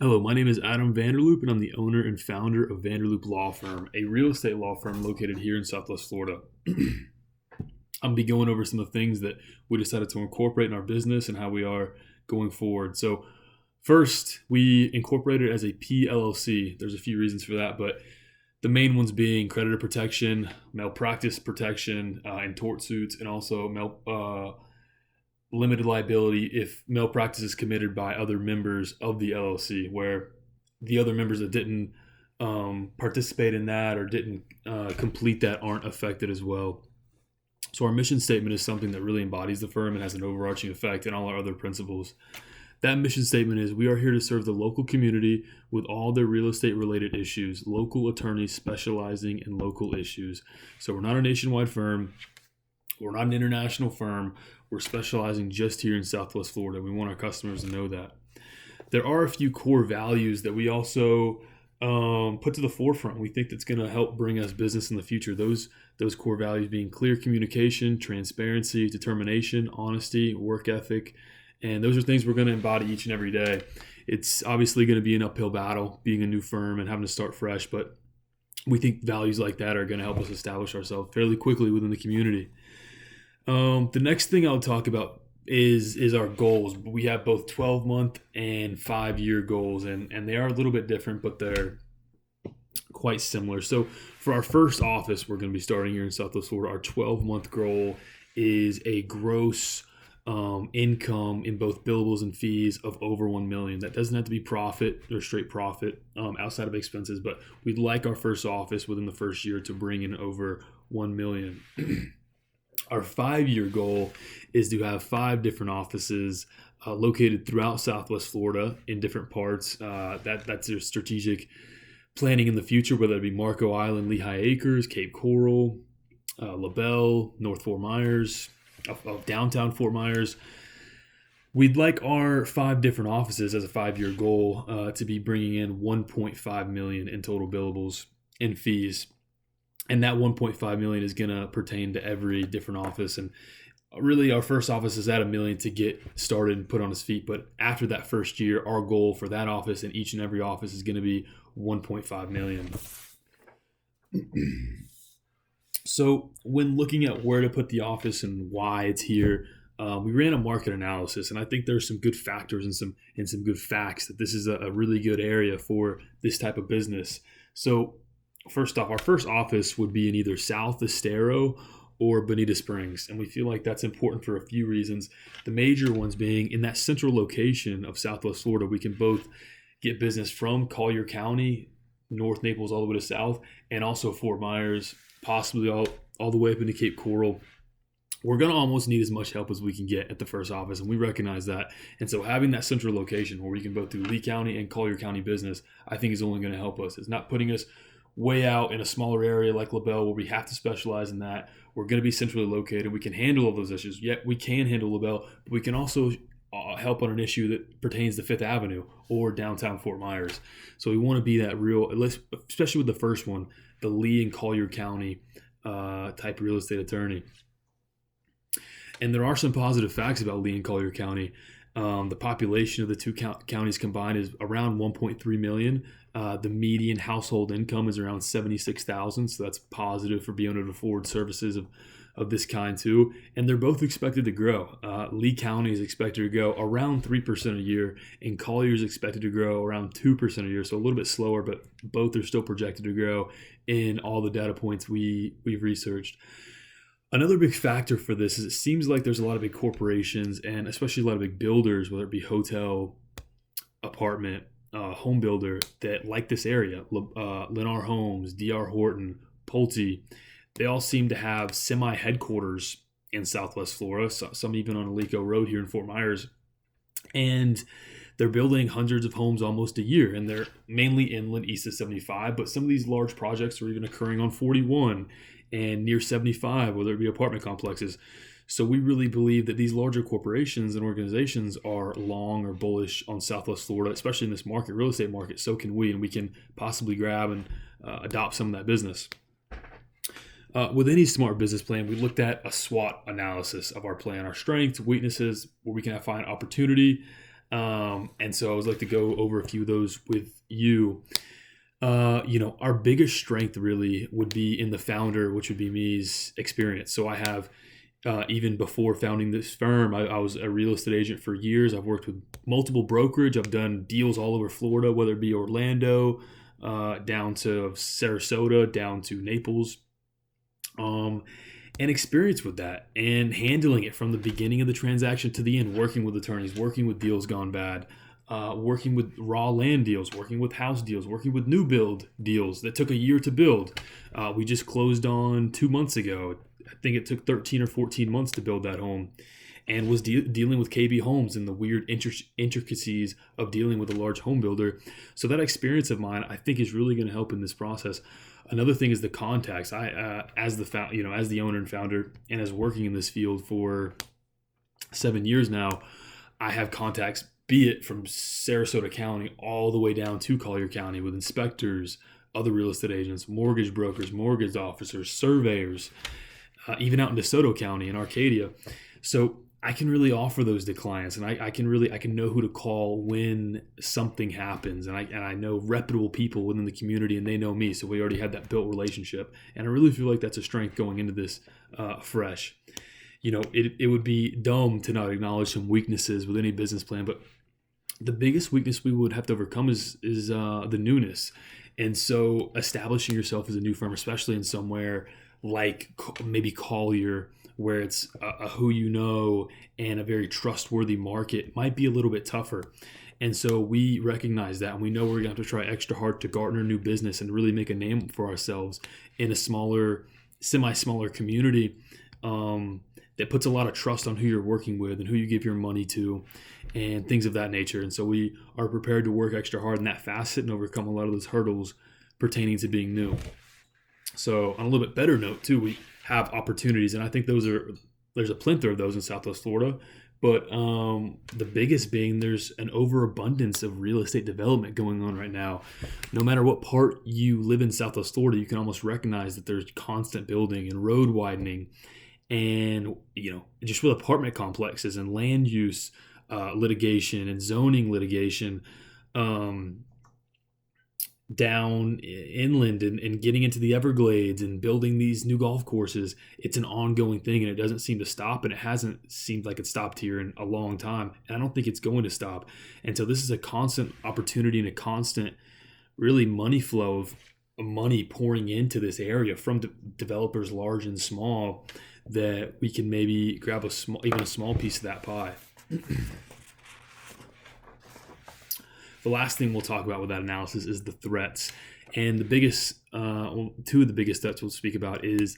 Hello, my name is Adam Vanderloop, and I'm the owner and founder of Vanderloop Law Firm, a real estate law firm located here in Southwest Florida. I'll be going over some of the things that we decided to incorporate in our business and how we are going forward. So, first, we incorporated as a PLLC. There's a few reasons for that, but the main ones being creditor protection, malpractice protection, and tort suits, and also limited liability if malpractice is committed by other members of the LLC, where the other members that didn't participate in that or didn't complete that aren't affected as well. So our mission statement is something that really embodies the firm and has an overarching effect in all our other principles. That mission statement is: we are here to serve the local community with all their real estate related issues, local attorneys specializing in local issues. So we're not a nationwide firm. We're not an international firm. We're specializing just here in Southwest Florida. We want our customers to know that. There are a few core values that we also put to the forefront. We think that's going to help bring us business in the future. Those core values being clear communication, transparency, determination, honesty, work ethic. And those are things we're going to embody each and every day. It's obviously going to be an uphill battle being a new firm and having to start fresh, but we think values like that are going to help us establish ourselves fairly quickly within the community. The next thing I'll talk about is our goals. We have both 12-month and 5-year goals, and they are a little bit different, but they're quite similar. So for our first office, we're going to be starting here in Southwest Florida. Our 12-month goal is a gross income in both billables and fees of over $1 million. That doesn't have to be profit or straight profit outside of expenses, but we'd like our first office within the first year to bring in over $1 million. Our 5-year goal is to have 5 different offices located throughout Southwest Florida in different parts. That's their strategic planning in the future, whether it be Marco Island, Lehigh Acres, Cape Coral, LaBelle, North Fort Myers, of downtown Fort Myers. We'd like our 5 different offices as a 5-year goal to be bringing in $1.5 million in total billables and fees. And that $1.5 million is going to pertain to every different office. And really, our first office is at $1 million to get started and put on its feet. But after that first year, our goal for that office and each and every office is going to be $1.5 million. So when looking at where to put the office and why it's here, we ran a market analysis, and I think there's some good factors and some good facts that this is a really good area for this type of business. So first off, our first office would be in either South Estero or Bonita Springs, and we feel like that's important for a few reasons. The major ones being in that central location of Southwest Florida, we can both get business from Collier County, North Naples, all the way to South, and also Fort Myers, possibly all the way up into Cape Coral. We're going to almost need as much help as we can get at the first office, and we recognize that. And so having that central location where we can both do Lee County and Collier County business, I think is only going to help us. It's not putting us way out in a smaller area like LaBelle where we have to specialize in that. We're going to be centrally located. We can handle all those issues. Yet we can handle LaBelle, but we can also help on an issue that pertains to Fifth Avenue or downtown Fort Myers. So we want to be that real, especially with the first one, the Lee and Collier County type real estate attorney. And there are some positive facts about Lee and Collier County. The population of the two counties combined is around 1.3 million. The median household income is around $76,000, so that's positive for being able to afford services of this kind too. And they're both expected to grow. Lee County is expected to grow around 3% a year, and Collier is expected to grow around 2% a year, so a little bit slower, but both are still projected to grow in all the data points we've researched. Another big factor for this is it seems like there's a lot of big corporations and especially a lot of big builders, whether it be hotel, apartment, home builder, that like this area. Lennar Homes, D.R. Horton, Pulte, they all seem to have semi-headquarters in Southwest Florida, some even on Alico Road here in Fort Myers. And they're building hundreds of homes almost a year, and they're mainly inland east of 75, but some of these large projects are even occurring on 41 and near 75, whether it be apartment complexes. So we really believe that these larger corporations and organizations are long or bullish on Southwest Florida, especially in this market, real estate market. So can we, and we can possibly grab and adopt some of that business. With any smart business plan, we looked at a SWOT analysis of our plan, our strengths, weaknesses, where we can find opportunity, And so I would like to go over a few of those with you. Our biggest strength really would be in the founder, which would be me's experience. So I have, even before founding this firm, I was a real estate agent for years. I've worked with multiple brokerage. I've done deals all over Florida, whether it be Orlando, down to Sarasota, down to Naples. And experience with that and handling it from the beginning of the transaction to the end, working with attorneys, working with deals gone bad, working with raw land deals, working with house deals, working with new build deals that took a year to build. We just closed on 2 months ago. I think it took 13 or 14 months to build that home, and was dealing with KB Homes and the weird intricacies of dealing with a large home builder. So that experience of mine, I think, is really going to help in this process. Another thing is the contacts. I, as the owner and founder, and as working in this field for 7 years now, I have contacts, be it from Sarasota County all the way down to Collier County, with inspectors, other real estate agents, mortgage brokers, mortgage officers, surveyors, even out in DeSoto County in Arcadia. So I can really offer those to clients, and I can know who to call when something happens, and I know reputable people within the community, and they know me, so we already had that built relationship, and I really feel like that's a strength going into this fresh. It would be dumb to not acknowledge some weaknesses with any business plan, but the biggest weakness we would have to overcome is the newness, and so establishing yourself as a new firm, especially in somewhere like maybe Collier, where it's a who you know and a very trustworthy market, might be a little bit tougher. And so we recognize that, and we know we're going to have to try extra hard to garner new business and really make a name for ourselves in a smaller, semi-smaller community that puts a lot of trust on who you're working with and who you give your money to and things of that nature. And so we are prepared to work extra hard in that facet and overcome a lot of those hurdles pertaining to being new. So on a little bit better note too, we have opportunities, and I think there's a plethora of those in Southwest Florida, but the biggest being there's an overabundance of real estate development going on right now. No matter what part you live in Southwest Florida, you can almost recognize that there's constant building and road widening, and just with apartment complexes and land use litigation and zoning litigation, down inland and getting into the Everglades and building these new golf courses. It's an ongoing thing, and it doesn't seem to stop, and it hasn't seemed like it stopped here in a long time, and I don't think it's going to stop. And so this is a constant opportunity and a constant really money flow of money pouring into this area from developers large and small, that we can maybe grab even a small piece of that pie. The last thing we'll talk about with that analysis is the threats. And the biggest, two of the biggest threats we'll speak about is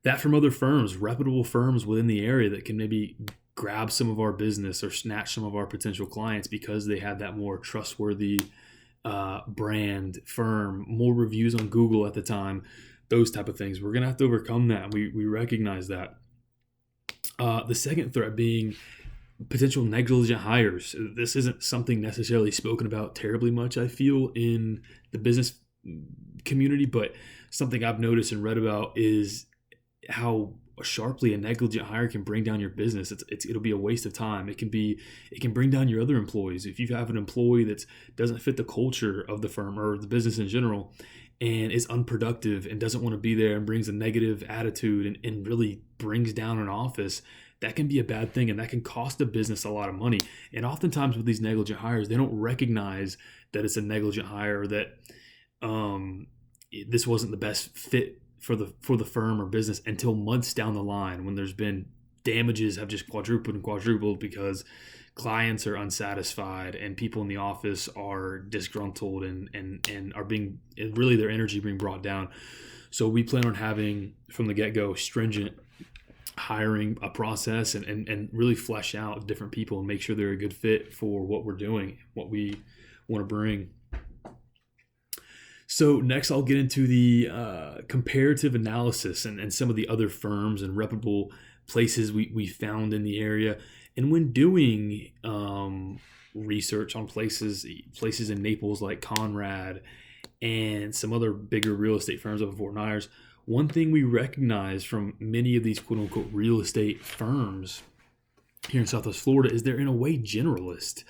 that from other firms, reputable firms within the area that can maybe grab some of our business or snatch some of our potential clients because they have that more trustworthy brand, firm, more reviews on Google at the time, those type of things. We're going to have to overcome that. We recognize that. The second threat being potential negligent hires. This isn't something necessarily spoken about terribly much, I feel, in the business community, but something I've noticed and read about is how sharply a negligent hire can bring down your business. It'll be a waste of time. It can bring down your other employees. If you have an employee that doesn't fit the culture of the firm or the business in general, and is unproductive and doesn't want to be there and brings a negative attitude and really brings down an office, that can be a bad thing, and that can cost a business a lot of money. And oftentimes with these negligent hires, they don't recognize that it's a negligent hire, or that this wasn't the best fit for the firm or business until months down the line, when there's been damages have just quadrupled because clients are unsatisfied and people in the office are disgruntled and are being, really their energy being brought down. So we plan on having from the get-go stringent hiring a process and really flesh out different people and make sure they're a good fit for what we're doing, what we want to bring. So next I'll get into the comparative analysis and some of the other firms and reputable places we found in the area. And when doing research on places in Naples like Conrad and some other bigger real estate firms up in Fort Myers, one thing we recognize from many of these quote-unquote real estate firms here in Southwest Florida is they're in a way generalist.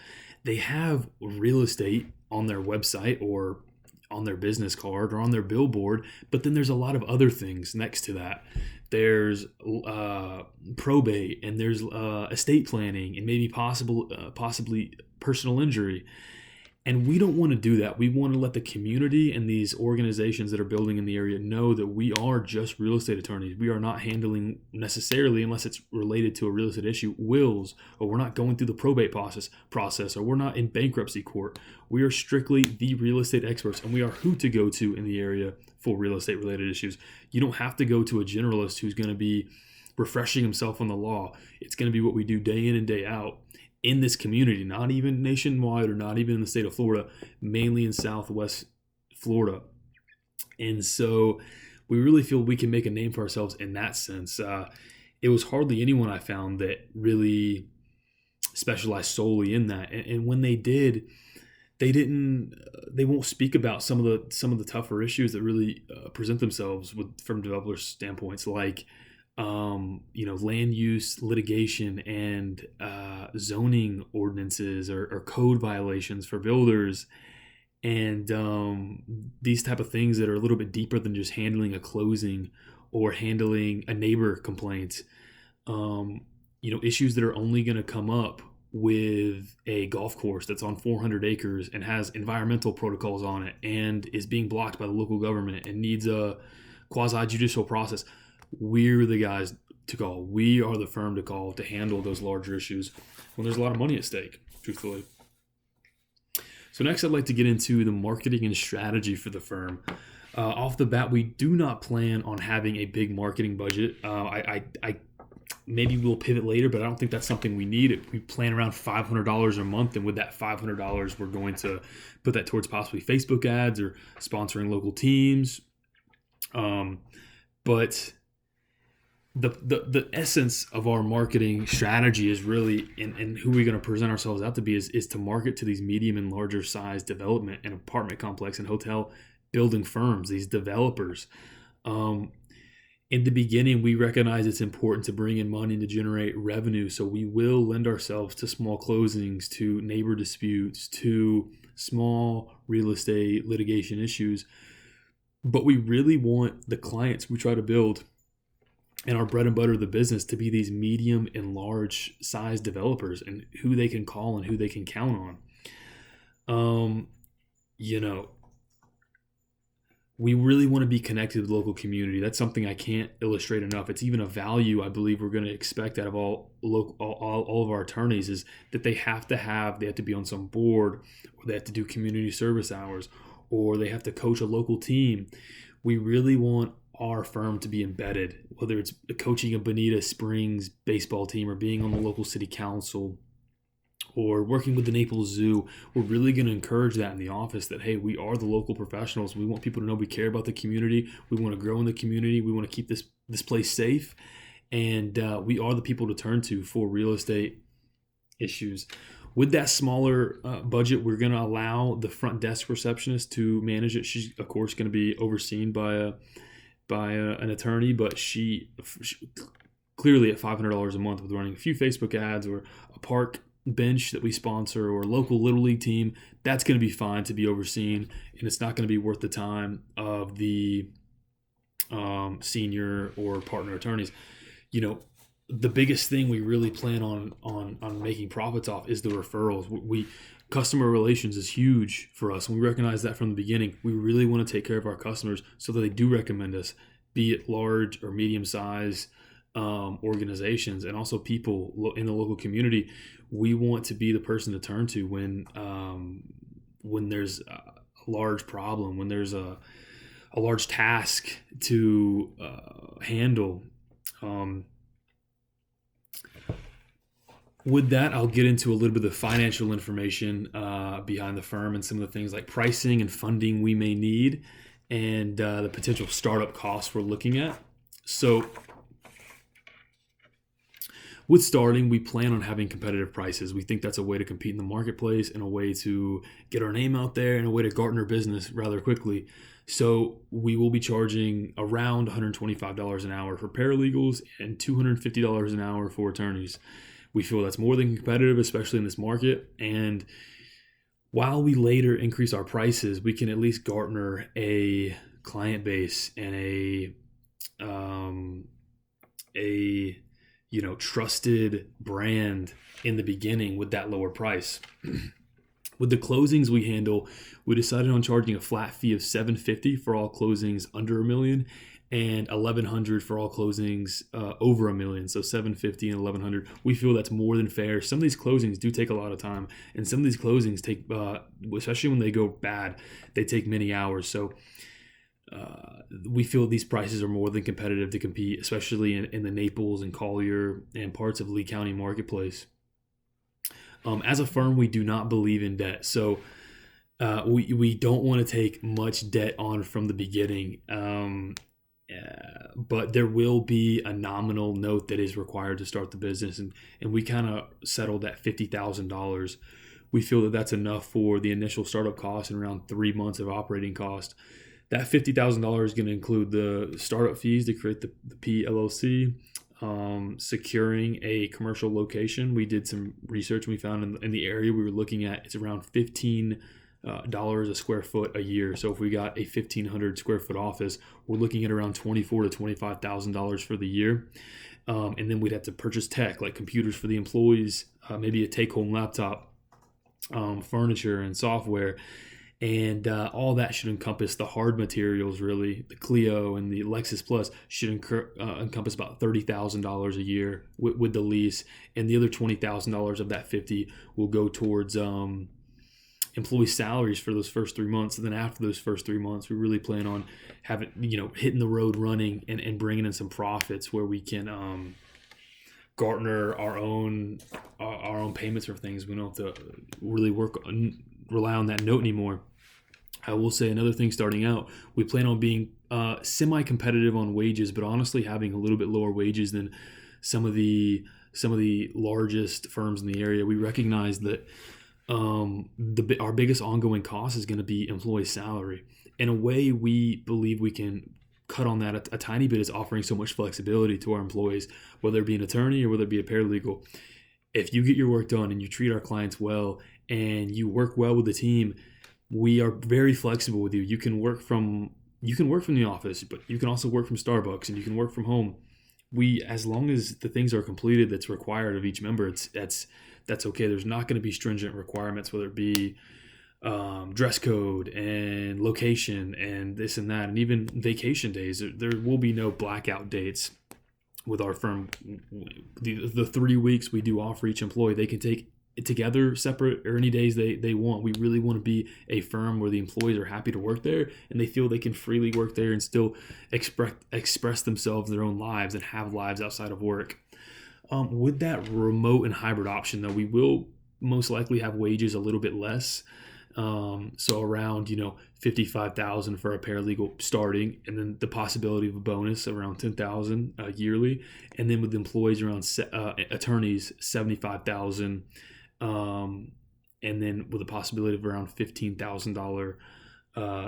they have real estate on their website or on their business card or on their billboard, but then there's a lot of other things next to that. There's probate, and there's estate planning, and maybe possibly personal injury. And we don't want to do that. We want to let the community and these organizations that are building in the area know that we are just real estate attorneys. We are not handling necessarily, unless it's related to a real estate issue, wills, or we're not going through the probate process, or we're not in bankruptcy court. We are strictly the real estate experts, and we are who to go to in the area for real estate related issues. You don't have to go to a generalist who's going to be refreshing himself on the law. It's going to be what we do day in and day out in this community, not even nationwide or not even in the state of Florida, mainly in Southwest Florida. And so we really feel we can make a name for ourselves in that sense. It was hardly anyone I found that really specialized solely in that. And when they did, they won't speak about some of the tougher issues that really present themselves from developers' standpoints, like land use litigation and zoning ordinances or code violations for builders, and these type of things that are a little bit deeper than just handling a closing or handling a neighbor complaint. Issues that are only going to come up with a golf course that's on 400 acres and has environmental protocols on it and is being blocked by the local government and needs a quasi-judicial process. We're the guys to call. We are the firm to call to handle those larger issues when there's a lot of money at stake, truthfully. So next, I'd like to get into the marketing and strategy for the firm. Off the bat, we do not plan on having a big marketing budget. I maybe we'll pivot later, but I don't think that's something we need. We plan around $500 a month, and with that $500, we're going to put that towards possibly Facebook ads or sponsoring local teams. But the essence of our marketing strategy is really, and who we're going to present ourselves out to be, is to market to these medium and larger size development and apartment complex and hotel building firms, these developers. In the beginning, we recognize it's important to bring in money to generate revenue. So we will lend ourselves to small closings, to neighbor disputes, to small real estate litigation issues. But we really want the clients we try to build and our bread and butter of the business to be these medium and large size developers, and who they can call and who they can count on. We really want to be connected to the local community. That's something I can't illustrate enough. It's even a value I believe we're going to expect out of all of our attorneys, is that they have to be on some board, or they have to do community service hours, or they have to coach a local team. We really want our firm to be embedded, whether it's coaching a Bonita Springs baseball team or being on the local city council or working with the Naples Zoo. We're really going to encourage that in the office, that, hey, we are the local professionals. We want people to know we care about the community. We want to grow in the community. We want to keep this place safe. And we are the people to turn to for real estate issues. With that smaller budget, we're going to allow the front desk receptionist to manage it. She's, of course, going to be overseen by an attorney, but she clearly at $500 a month, with running a few Facebook ads or a park bench that we sponsor or a local Little League team, that's going to be fine to be overseen, and it's not going to be worth the time of the senior or partner attorneys. The biggest thing we really plan on making profits off is the referrals. Customer relations is huge for us, and we recognize that from the beginning. We really want to take care of our customers so that they do recommend us, be it large or medium size organizations, and also people in the local community. We want to be the person to turn to when there's a large problem, when there's a large task to handle. With that, I'll get into a little bit of the financial information behind the firm and some of the things like pricing and funding we may need, and the potential startup costs we're looking at. So with starting, we plan on having competitive prices. We think that's a way to compete in the marketplace, and a way to get our name out there, and a way to garner business rather quickly. So we will be charging around $125 an hour for paralegals and $250 an hour for attorneys. We feel that's more than competitive, especially in this market. And while we later increase our prices, we can at least garner a client base and a trusted brand in the beginning with that lower price. With the closings we handle, we decided on charging a flat fee of $750 for all closings under $1 million and $1,100 for all closings over $1 million. So $750 and $1,100. We feel that's more than fair. Some of these closings do take a lot of time, and some of these closings take, especially when they go bad, they take many hours. So we feel these prices are more than competitive to compete, especially in the Naples and Collier and parts of Lee County marketplace. As a firm, we do not believe in debt. So we don't want to take much debt on from the beginning. But there will be a nominal note that is required to start the business. And we kind of settled at $50,000. We feel that that's enough for the initial startup cost and around 3 months of operating cost. That $50,000 is going to include the startup fees to create the PLLC, securing a commercial location. We did some research and we found in the area we were looking at, it's around $15 a square foot a year. So if we got a 1,500 square foot office, we're looking at around $24,000 to $25,000 for the year. And then we'd have to purchase tech like computers for the employees, maybe a take-home laptop, furniture and software. And all that should encompass the hard materials, really. The Clio and the Lexus Plus should encompass about $30,000 a year with the lease. And the other $20,000 of that $50,000 will go towards employee salaries for those first 3 months. And then after those first 3 months, we really plan on having, hitting the road running and bringing in some profits where we can garner our own payments for things. We don't have to really rely on that note anymore. I will say another thing starting out, we plan on being semi-competitive on wages, but honestly having a little bit lower wages than some of the largest firms in the area. We recognize that our biggest ongoing cost is going to be employee salary. In a way, we believe we can cut on that a tiny bit is offering so much flexibility to our employees, whether it be an attorney or whether it be a paralegal. If you get your work done and you treat our clients well and you work well with the team, we are very flexible with you. You can work from the office, but you can also work from Starbucks and you can work from home. As long as the things are completed that's required of each member, that's okay. There's not going to be stringent requirements, whether it be dress code and location and this and that, and even vacation days. There will be no blackout dates with our firm. The 3 weeks we do offer each employee, they can take it together, separate, or any days they want. We really want to be a firm where the employees are happy to work there and they feel they can freely work there and still express themselves in their own lives and have lives outside of work. With that remote and hybrid option, though, we will most likely have wages a little bit less. So around, $55,000 for a paralegal starting, and then the possibility of a bonus around $10,000 yearly, and then with employees around attorneys $75,000, and then with a possibility of around $15,000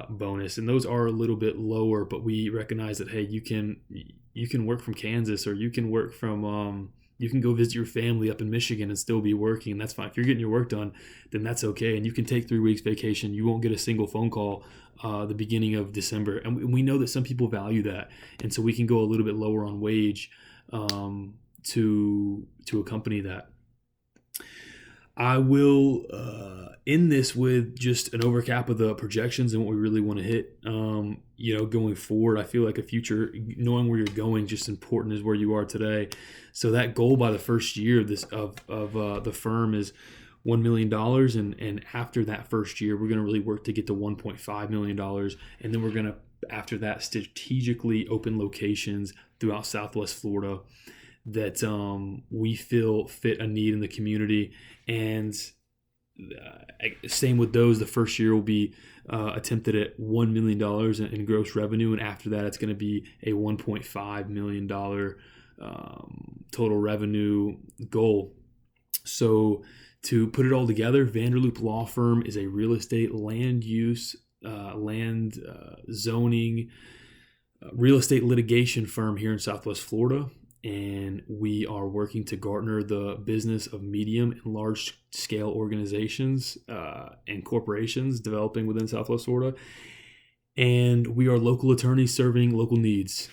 bonus. And those are a little bit lower, but we recognize that hey, you can work from Kansas, or you can work from you can go visit your family up in Michigan and still be working, and that's fine. If you're getting your work done, then that's okay. And you can take 3 weeks vacation. You won't get a single phone call the beginning of December. And we know that some people value that. And so we can go a little bit lower on wage to accompany that. I will end this with just an overcap of the projections and what we really want to hit. Going forward, I feel like a future, knowing where you're going, just important as where you are today. So that goal by the first year of the firm is $1 million, and after that first year, we're going to really work to get to $1.5 million, and then we're going to, after that, strategically open locations throughout Southwest Florida that we feel fit a need in the community. And same with those, the first year will be attempted at $1 million in gross revenue, and after that it's going to be a $1.5 million total revenue goal. So to put it all together, Vanderloop Law Firm is a real estate, land use, zoning, real estate litigation firm here in Southwest Florida. and we are working to garner the business of medium and large scale organizations and corporations developing within Southwest Florida. And we are local attorneys serving local needs.